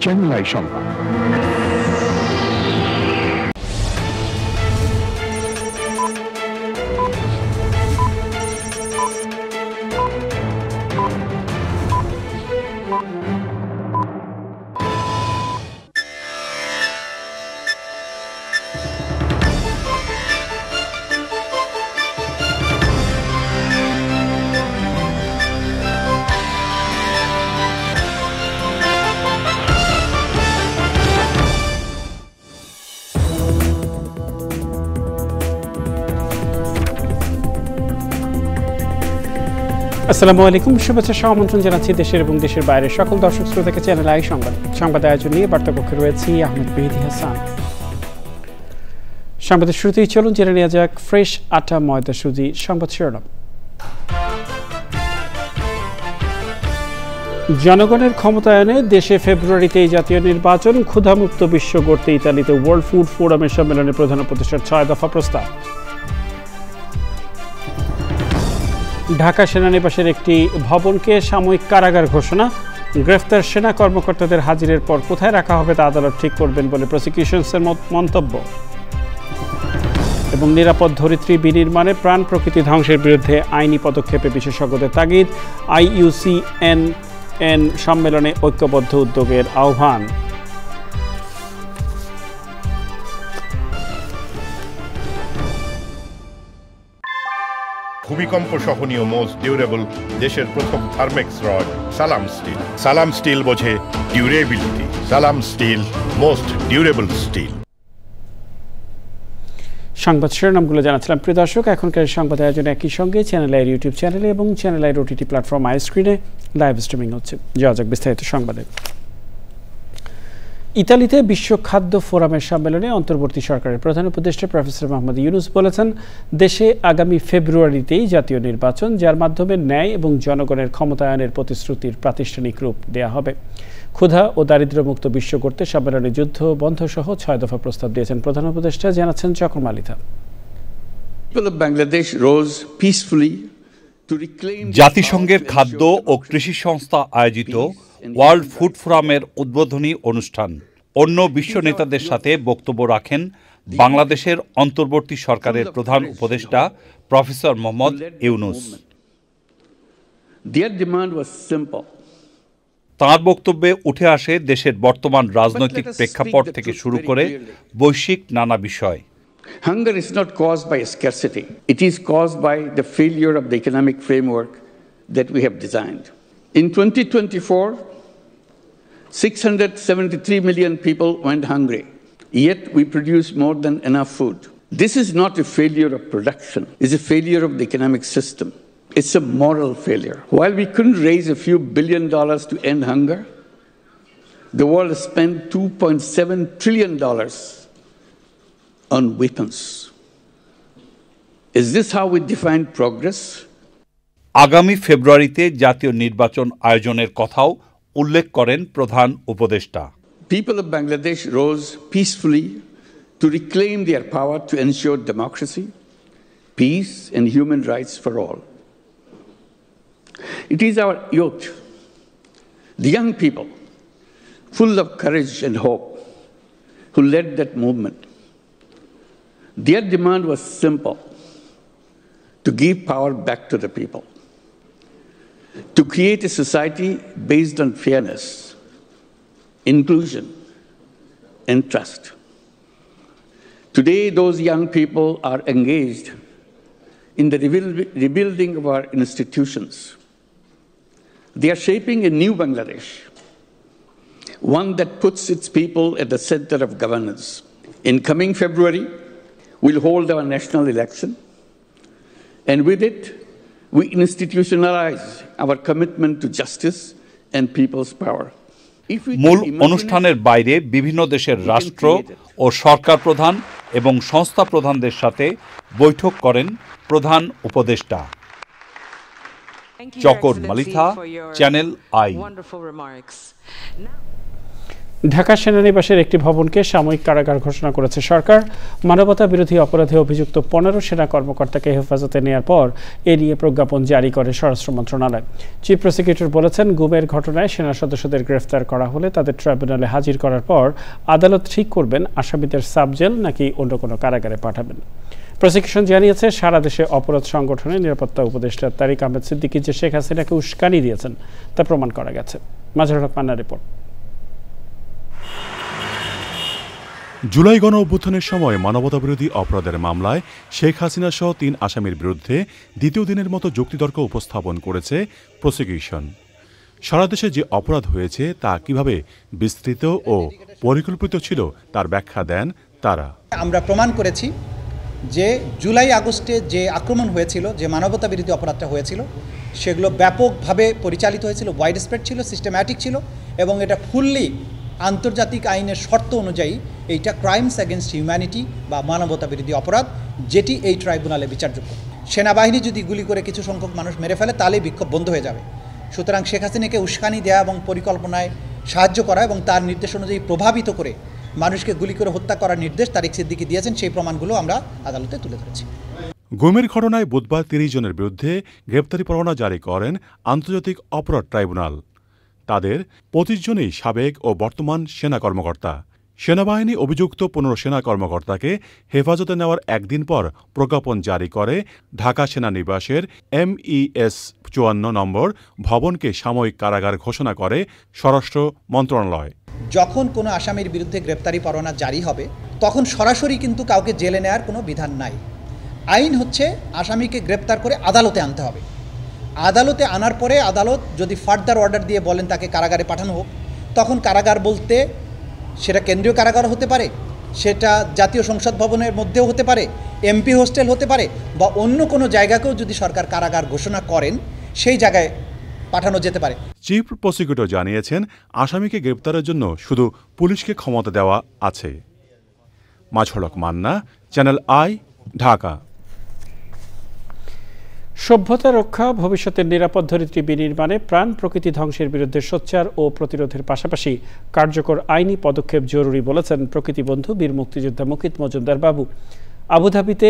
Channel I সংবাদ। আসসালামু আলাইকুম, শুভেচ্ছা সহ আমন্ত্রণ জানাচ্ছি দেশের এবং দেশের বাইরের সকল দর্শক শ্রোতাকে চ্যানেল আই সংবাদ আয়োজন নিয়ে বার্তাকক্ষে রয়েছি আহমেদ মেহেদী হাসান। সংবাদের শুরুতেই চলুন জেনে নেওয়া যাক ফ্রেশ আটা ময়দা সুজি সংবাদ শিরোনাম। জনগণের ক্ষমতায়নে দেশে ফেব্রুয়ারিতেই জাতীয় নির্বাচন, ক্ষুধামুক্ত বিশ্ব গড়তে ইতালিতে ওয়ার্ল্ড ফুড ফোরামের সম্মেলনে প্রধান উপদেষ্টার 6 দফা প্রস্তাব। ঢাকা সেনানিবাসের একটি ভবনকে সাময়িক কারাগার ঘোষণা, গ্রেফতার সেনা কর্মকর্তাদের হাজিরের পর কোথায় রাখা হবে তা আদালত ঠিক করবেন বলে প্রসিকিউশনসের মন্তব্য। এবং নিরাপদ ধরিত্রী বিনির্মাণে প্রাণ প্রকৃতি ধ্বংসের বিরুদ্ধে আইনি পদক্ষেপে বিশেষজ্ঞদের তাগিদ, IUCN সম্মেলনে ঐক্যবদ্ধ উদ্যোগের আহ্বান। ভূমিকম্প সহনীয় মোস্ট ডিউরেবল দেশের প্রথম থার্মেক্স রড সালাম স্টিল। সালাম স্টিল বোঝে ডিউরেবিলিটি। সালাম স্টিল, মোস্ট ডিউরেবল স্টিল। সংবাদ শিরোনামগুলো জানাচ্ছিলাম প্রিয় দর্শক। এখনকার সংবাদ আয়োজন একই সঙ্গে চ্যানেল আইয়ের ইউটিউব চ্যানেলে এবং চ্যানেল আইয়ের OTT প্ল্যাটফর্ম আই স্ক্রিনে লাইভ স্ট্রিমিং হচ্ছে। যাওয়া যাক বিস্তারিত সংবাদে। ইতালিতে বিশ্ব খাদ্য ফোরামের সম্মেলনে অন্তর্বর্তী সরকারের প্রধান উপদেষ্টা প্রফেসর মোহাম্মদ ইউনূস বলেছেন, দেশে আগামী ফেব্রুয়ারিতেই জাতীয় নির্বাচন, যার মাধ্যমে ন্যায় এবং জনগণের ক্ষমতায়নের প্রতিশ্রুতির প্রাতিষ্ঠানিক রূপ দেয়া হবে। ক্ষুধা ও দারিদ্র্যমুক্ত বিশ্ব গড়তে সম্মেলনে যুদ্ধ বন্ধ সহ 6 দফা প্রস্তাব দিয়েছেন প্রধান উপদেষ্টা, জানাচ্ছেন চকর মালিথা। জাতিসংঘের খাদ্য ও কৃষি সংস্থা আয়োজিত ওয়ার্ল্ড ফুড ফোরামের উদ্বোধনী অনুষ্ঠান। অন্য বিশ্ব নেতাদের সাথে বক্তব্য রাখেন বাংলাদেশের অন্তর্বর্তী সরকারের প্রধান উপদেষ্টা প্রফেসর মোহাম্মদ ইউনূস। তাঁর বক্তব্যে উঠে আসে দেশের বর্তমান রাজনৈতিক প্রেক্ষাপট থেকে শুরু করে বৈশ্বিক নানা বিষয়। Hunger is not caused by scarcity. It is caused by the failure of the economic framework that we have designed. In 2024, 673 million people went hungry, yet we produce more than enough food. This is not a failure of production, it's a failure of the economic system. It's a moral failure. While we couldn't raise a few $1 billion to end hunger, the world spent $2.7 trillion on weapons. Is this how we define progress? আগামী ফেব্রুয়ারিতে জাতীয় নির্বাচন আয়োজনের কথাও উল্লেখ করেন প্রধান উপদেষ্টা। People of Bangladesh rose peacefully to reclaim their power to ensure democracy, peace, and human rights for all. It is our youth, the young people, full of courage and hope, who led that movement. Their demand was simple: to give power back to the people, to create a society based on fairness, inclusion, and trust. Today, those young people are engaged in the rebuilding of our institutions. They are shaping a new Bangladesh, one that puts its people at the center of governance. In coming February, we'll hold our national election, and with it, we institutionalize our commitment to justice and people's power. মূল অনুষ্ঠানের বাইরে বিভিন্ন দেশের রাষ্ট্র ও সরকার প্রধান এবং সংস্থা প্রধানদের সাথে বৈঠক করেন প্রধান উপদেষ্টা। চকর মালিথা, চ্যানেল আই। ঢাকা সেনানিবাসের একটি ভবনকে সাময়িক কারাগার ঘোষণা করেছে সরকার। মানবতা বিরোধী অপরাধে অভিযুক্ত 15 সেনা কর্মকর্তাকে হেফাজতে নেওয়ার পর এ নিয়ে প্রজ্ঞাপন জারি করে স্বরাষ্ট্র মন্ত্রণালয়। চিফ প্রসিকিউটর বলেছেন, গুমের ঘটনায় সেনা সদস্যদের গ্রেফতার করা হলে তাদের ট্রাইব্যুনালে হাজির করার পর আদালত ঠিক করবেন আসামিদের সাবজেল নাকি অন্য কোনো কারাগারে পাঠাবেন। প্রসিকিউশন জানিয়েছে, সারা দেশে অপরাধ সংগঠনের নিরাপত্তা উপদেষ্টা তারিক আহমেদ সিদ্দিকী যে শেখ হাসিনাকে উস্কানি দিয়েছেন তা প্রমাণ করা গেছে। মাজহারুল হক মান্নার রিপোর্ট। জুলাই গণ অভ্যুত্থানের সময় মানবতাবিরোধী অপরাধের মামলায় শেখ হাসিনা সহ 3 আসামির বিরুদ্ধে দ্বিতীয় দিনের মতো যুক্তিতর্ক উপস্থাপন করেছে প্রসিকিউশন। সারা দেশে যে অপরাধ হয়েছে তা কিভাবে বিস্তৃত ও পরিকল্পিত ছিল তার ব্যাখ্যা দেন তারা। আমরা প্রমাণ করেছি যে জুলাই আগস্টে যে আক্রমণ হয়েছিল, যে মানবতা বিরোধী অপরাধটা হয়েছিল, সেগুলো ব্যাপকভাবে পরিচালিত হয়েছিল, ওয়াইড স্প্রেড ছিল, সিস্টেম্যাটিক ছিল এবং এটা ফুললি আন্তর্জাতিক আইনের শর্ত অনুযায়ী এইটা ক্রাইমস এগেনস্ট হিউম্যানিটি বা মানবতা বিরোধী অপরাধ, যেটি এই ট্রাইব্যুনালে বিচারযোগ্য। সেনাবাহিনী যদি গুলি করে কিছু সংখ্যক মানুষ মেরে ফেলে তাহলেই বিক্ষোভ বন্ধ হয়ে যাবে। সুতরাং শেখ হাসিনাকে উস্কানি দেওয়া এবং পরিকল্পনায় সাহায্য করা এবং তার নির্দেশ অনুযায়ী প্রভাবিত করে মানুষকে গুলি করে হত্যা করার নির্দেশ তারিক সিদ্দিকী দিয়েছেন, সেই প্রমাণগুলো আমরা আদালতে তুলে ধরেছি। গুমের ঘটনায় বুধবার 30 জনের বিরুদ্ধে গ্রেপ্তারি পরোয়ানা জারি করেন আন্তর্জাতিক অপরাধ ট্রাইব্যুনাল। তাদের 25 জনই সাবেক ও বর্তমান সেনা কর্মকর্তা। সেনাবাহিনী অভিযুক্ত 15 সেনা কর্মকর্তাকে হেফাজতে নেওয়ার একদিন পর প্রজ্ঞাপন জারি করে ঢাকা সেনানিবাসের MES 54 নম্বর ভবনকে সাময়িক কারাগার ঘোষণা করে স্বরাষ্ট্র মন্ত্রণালয়। যখন কোনো আসামির বিরুদ্ধে গ্রেপ্তারি পরোয়ানা জারি হবে তখন সরাসরি কিন্তু কাউকে জেলে নেওয়ার কোনো বিধান নাই। আইন হচ্ছে আসামিকে গ্রেপ্তার করে আদালতে আনতে হবে। আদালতে আনার পরে আদালত যদি ফার্দার অর্ডার দিয়ে বলেন তাকে কারাগারে পাঠানো হোক, তখন কারাগার বলতে সেটা কেন্দ্রীয় কারাগার হতে পারে, সেটা জাতীয় সংসদ ভবনের মধ্যেও হতে পারে, MP হোস্টেল হতে পারে, বা অন্য কোনো জায়গাকেও যদি সরকার কারাগার ঘোষণা করেন সেই জায়গায় পাঠানো যেতে পারে। চিফ প্রসিকিউটর জানিয়েছেন, আসামিকে গ্রেপ্তারের জন্য শুধু পুলিশকে ক্ষমতা দেওয়া আছে। মাজহারুল হক মান্না, চ্যানেল আই, ঢাকা। সভ্যতা রক্ষা, ভবিষ্যতের নিরাপদ ধরিত্রী বিনির্মাণে প্রাণ প্রকৃতি ধ্বংসের বিরুদ্ধে সোচ্চার ও প্রতিরোধের পাশাপাশি কার্যকর আইনি পদক্ষেপ জরুরি বলেছেন প্রকৃতিবন্ধু বীর মুক্তিযোদ্ধা মুকিত মজুমদার বাবু। আবুধাবিতে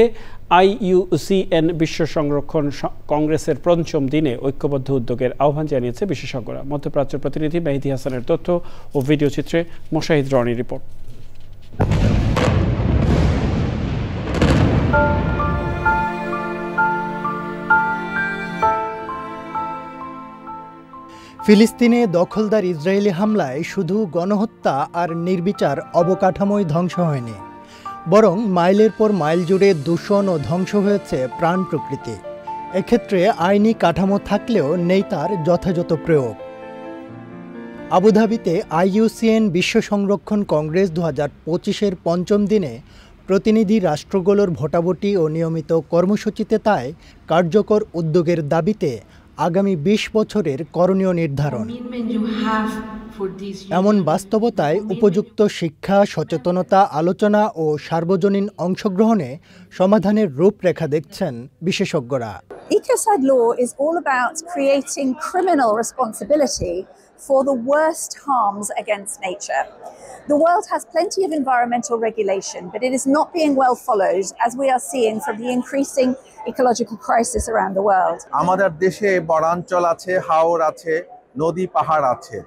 IUCN বিশ্ব সংরক্ষণ কংগ্রেসের ৫ম দিনে ঐক্যবদ্ধ উদ্যোগের আহ্বান জানিয়েছে বিশেষজ্ঞরা। মধ্যপ্রাচ্য প্রতিনিধি মেহেদী হাসানের তথ্য ও ভিডিও চিত্রে মোশাহিদ রনির রিপোর্ট। ফিলিস্তিনে দখলদার ইসরায়েলি হামলায় শুধু গণহত্যা আর নির্বিচার অবকাঠামোই ধ্বংস হয়নি, বরং মাইলের পর মাইল জুড়ে দূষণ ও ধ্বংস হয়েছে প্রাণ প্রকৃতি। এক্ষেত্রে আইনি কাঠামো থাকলেও নেই তার যথাযথ প্রয়োগ। আবুধাবিতে IUCN বিশ্ব সংরক্ষণ কংগ্রেস 2025-এর ৫ম দিনে প্রতিনিধি রাষ্ট্রগুলোর ভোটাভুটি ও নিয়মিত কর্মসূচিতে তাই কার্যকর উদ্যোগের দাবিতে আগামী 20 বছরের করণীয় নির্ধারণ। এমন বাস্তবতায় উপযুক্ত শিক্ষা, সচেতনতা, আলোচনা ও সার্বজনীন অংশগ্রহণে সমাধানের রূপরেখা দেখছেন বিশেষজ্ঞরা। Ecocide law is all about creating criminal responsibility for the worst harms against nature. The world has plenty of environmental regulation, but it is not being well followed, as we are seeing from the increasing ecological crisis around the world. আমাদের দেশে বনাঞ্চল আছে, হাওর আছে, নদী পাহাড় আছে।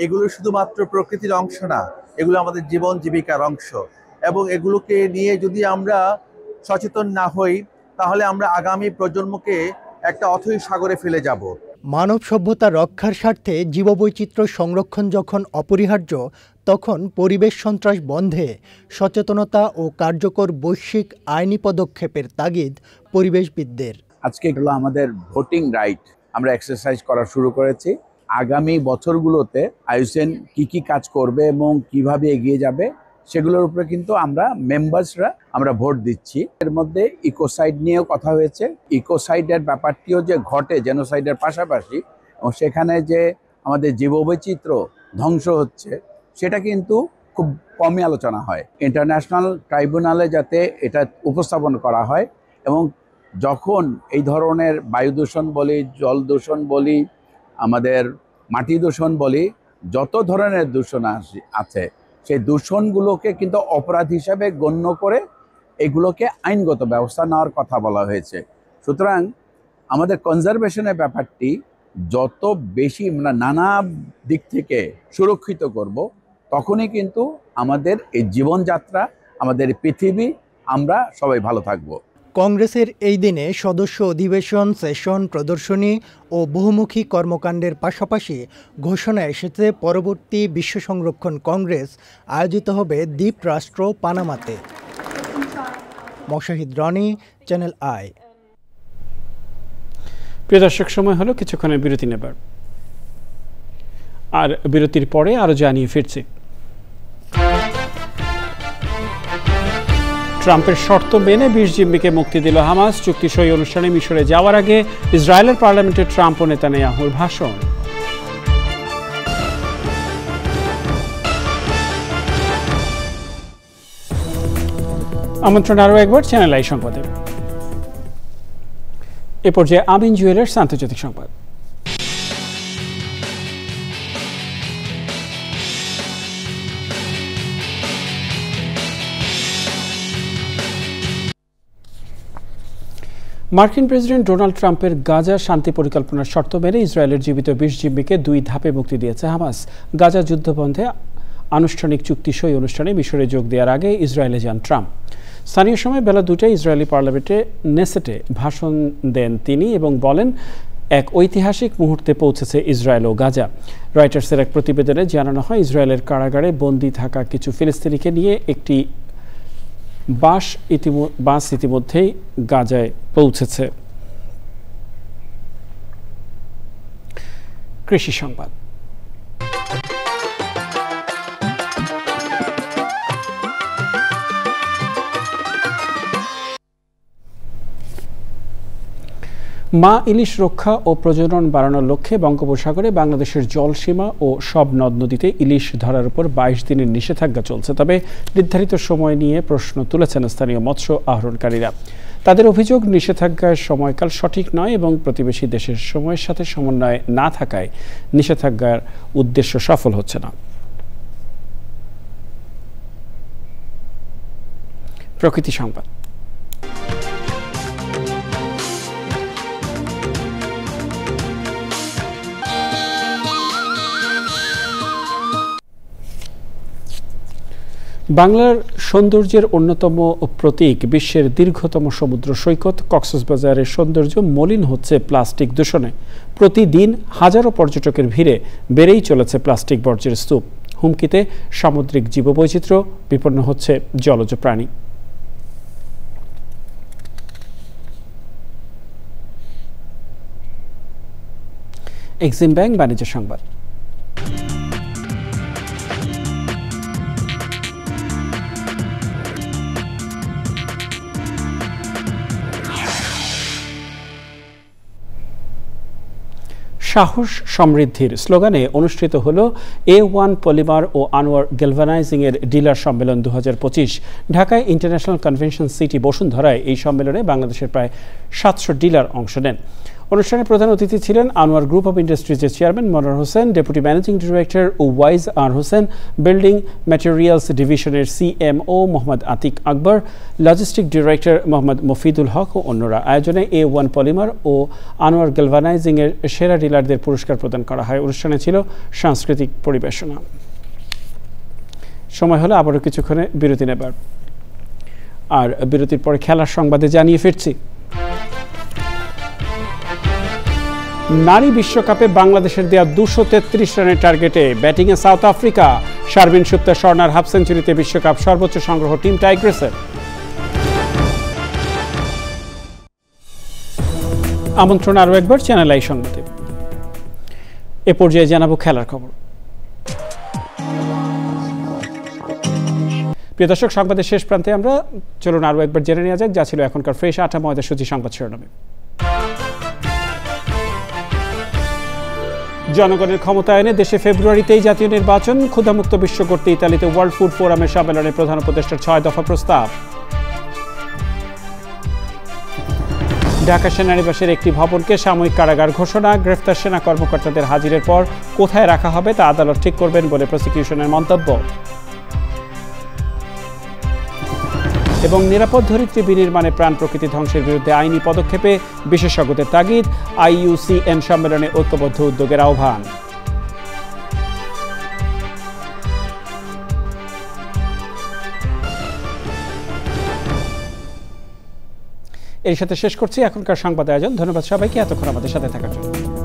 এগুলো শুধুমাত্র প্রকৃতির অংশ না, এগুলো আমাদের জীবন জীবিকার অংশ, এবং এগুলোকে নিয়ে যদি আমরা সচেতন না হই তাহলে আমরা আগামী প্রজন্মকে একটা অথৈ সাগরে ফেলে যাব। মানব সভ্যতা রক্ষার স্বার্থে জীববৈচিত্র্য সংরক্ষণ যখন অপরিহার্য, তখন পরিবেশ সন্ত্রাস বন্ধে সচেতনতা ও কার্যকর বৈশ্বিক আইনি পদক্ষেপের তাগিদ পরিবেশবিদদের। আজকে হলো আমাদের ভোটিং রাইট, আমরা এক্সারসাইজ করা শুরু করেছি। আগামী বছরগুলোতে IUCN কি কাজ করবে এবং কিভাবে এগিয়ে যাবে সেগুলোর উপরে কিন্তু আমরা মেম্বার্সরা আমরা ভোট দিচ্ছি। এর মধ্যে ইকোসাইড নিয়েও কথা হয়েছে। ইকোসাইডের ব্যাপারটিও যে ঘটে জেনোসাইডের পাশাপাশি, এবং সেখানে যে আমাদের জীববৈচিত্র্য ধ্বংস হচ্ছে সেটা কিন্তু খুব কমই আলোচনা হয়। ইন্টারন্যাশনাল ট্রাইব্যুনালে যাতে এটা উপস্থাপন করা হয়, এবং যখন এই ধরনের বায়ু দূষণ বলি, জল দূষণ বলি, আমাদের মাটি দূষণ বলি, যত ধরনের দূষণ আছে সেই দূষণগুলোকে কিন্তু অপরাধ হিসাবে গণ্য করে এগুলোকে আইনগত ব্যবস্থা নেওয়ার কথা বলা হয়েছে। সুতরাং আমাদের কনজারভেশনের ব্যাপারটি যত বেশি নানা দিক থেকে সুরক্ষিত করব, তখনই কিন্তু আমাদের এই জীবনযাত্রা, আমাদের পৃথিবী, আমরা সবাই ভালো থাকব। কংগ্রেসের এই দিনে সদস্য অধিবেশন, সেশন, প্রদর্শনী ও বহুমুখী কর্মকাণ্ডের পাশাপাশি ঘোষণা এসেছে পরবর্তী বিশ্ব সংরক্ষণ কংগ্রেস আয়োজিত হবে দ্বীপরাষ্ট্র পানামাতে। Moshahid Roni, channel I. প্রিয় দর্শক, সময় হলো কিছুক্ষণের বিরতি নেবার, আর বিরতির পরে আরো জানিয়ে ফিরছি। ট্রাম্পের শর্ত মেনে 20 জিম্মিকে মুক্তি দিল হামাস। চুক্তি সই অনুষ্ঠানে মিশরে যাওয়ার আগে ইসরায়েলের পার্লামেন্টে ট্রাম্প ও নেতানিয়াহুর ভাষণ। আমন্ত্রণ আরও একবার চ্যানেল আই সংবাদে। এ পর্যায়ে আমিন জুয়েলার্স আন্তর্জাতিক সংবাদ। মার্কিন প্রেসিডেন্ট ডোনাল্ড ট্রাম্পের গাজা শান্তি পরিকল্পনার শর্ত মেনে ইসরায়েলের জীবিত 20 জিম্মিকে 2 ধাপে মুক্তি দিয়েছে হামাস। গাজা যুদ্ধবন্ধে আনুষ্ঠানিক চুক্তি সই অনুষ্ঠানে মিশরে যোগ দেওয়ার আগে ইসরায়েলে যান ট্রাম্প। স্থানীয় সময় বেলা 2টায় ইসরায়েলি পার্লামেন্টে নেসেটে ভাষণ দেন তিনি এবং বলেন, এক ঐতিহাসিক মুহূর্তে পৌঁছেছে ইসরায়েল ও গাজা। রয়টার্সের এক প্রতিবেদনে জানানো হয়, ইসরায়েলের কারাগারে বন্দী থাকা কিছু ফিলিস্তিনিকে নিয়ে একটি বাস ইতিমধ্যেই গাজায় পৌঁছেছে। কৃষি সংবাদ। মা ইলিশ রক্ষা ও প্রজনন বাড়ানোর লক্ষ্যে বঙ্গোপসাগরে বাংলাদেশের জলসীমা ও সব নদ নদীতে ইলিশ ধরার উপর 22 দিনের নিষেধাজ্ঞা চলছে। তবে নির্ধারিত সময় নিয়ে প্রশ্ন তুলেছেন স্থানীয় মৎস্য আহরণকারীরা। তাদের অভিযোগ, নিষেধাজ্ঞার সময়কাল সঠিক নয় এবং প্রতিবেশী দেশের সময়ের সাথে সমন্বয় না থাকায় নিষেধাজ্ঞার উদ্দেশ্য সফল হচ্ছে না। প্রকৃতি সংবাদ। বাংলার সৌন্দর্যের অন্যতম প্রতীক, বিশ্বের দীর্ঘতম সমুদ্র সৈকত কক্সবাজারের সৌন্দর্য মলিন হচ্ছে প্লাস্টিক দূষণে। প্রতিদিন হাজারো পর্যটকের ভিড়ে বেড়েই চলেছে প্লাস্টিক বর্জ্যের স্তূপ। হুমকিতে সামুদ্রিক জীববৈচিত্র্য, বিপন্ন হচ্ছে জলজ প্রাণী। এক্সিম ব্যাংক বাণিজ্য সংবাদ। সাহস সমৃদ্ধির স্লোগানে অনুষ্ঠিত হল A1 পলিমার ও আনোয়ার গ্যালভানাইজিং এর ডিলার সম্মেলন 2025। ঢাকায় ইন্টারন্যাশনাল কনভেনশন সিটি বসুন্ধরায় এই সম্মেলনে বাংলাদেশের প্রায় 700 ডিলার অংশ নেন। অনুষ্ঠানে প্রধান অতিথি ছিলেন আনোয়ার গ্রুপ অব ইন্ডাস্ট্রিজের chairman Monowar Hossain, deputy managing director Waiz আর হোসেন, বিল্ডিং ম্যাটেরিয়ালস ডিভিশনের CMO Mohammad Atiq Akbar, logistic director Mohammad Mofidul Haque ও অন্যরা। আয়োজনে A1 পলিমার ও আনোয়ার গ্যালভানাইজিং এর সেরা ডিলারদের পুরস্কার প্রদান করা হয়। অনুষ্ঠানে ছিল সাংস্কৃতিক পরিবেশনা। সময় হলো আবারও কিছুক্ষণে বিরতি নেবার, আর বিরতির পরে খেলার সংবাদে জানিয়ে ফিরছি। নারী বিশ্বকাপে বাংলাদেশের দেয়া 233 রানের টার্গেটে ব্যাটিংয়ে south Africa. Sharmin Supta স্বর্ণার half সেঞ্চুরিতে বিশ্বকাপ সর্বোচ্চ সংগ্রহ টিম টাইগ্রেসের। আমন্ত্রণ আরও একবার চ্যানেল আই সংবাদে। এ পর্যায়ে জানাবো খেলার খবর। প্রিয় দর্শক, সংবাদের শেষ প্রান্তে আমরা চলুন আরও একবার জেনে নেওয়া যাক যা ছিল এখনকার ফ্রেশ আটা ময়দাসূচি সংবাদ শিরোনামে। জনগণের ক্ষমতায়নে দেশে ফেব্রুয়ারিতেই জাতীয় নির্বাচন। ক্ষুধামুক্ত বিশ্ব গড়তে ইতালিতে ওয়ার্ল্ড ফুড ফোরামের সম্মেলনে প্রধান উপদেষ্টার 6 দফা প্রস্তাব। ঢাকা সেনানিবাসের একটি ভবনকে সাময়িক কারাগার ঘোষণা, গ্রেফতার সেনা কর্মকর্তাদের হাজিরের পর কোথায় রাখা হবে তা আদালত ঠিক করবেন বলে প্রসিকিউশনের মন্তব্য। এবং নিরাপদ ধরিত্রী বিনির্মাণে প্রাণ প্রকৃতি ধ্বংসের বিরুদ্ধে আইনি পদক্ষেপে বিশেষজ্ঞদের তাগিদ, IUCN সম্মেলনে ঐক্যবদ্ধ উদ্যোগের আহ্বান। এর সাথে শেষ করছি এখনকার সংবাদ আয়োজন। ধন্যবাদ সবাইকে এতক্ষণ আমাদের সাথে থাকার জন্য।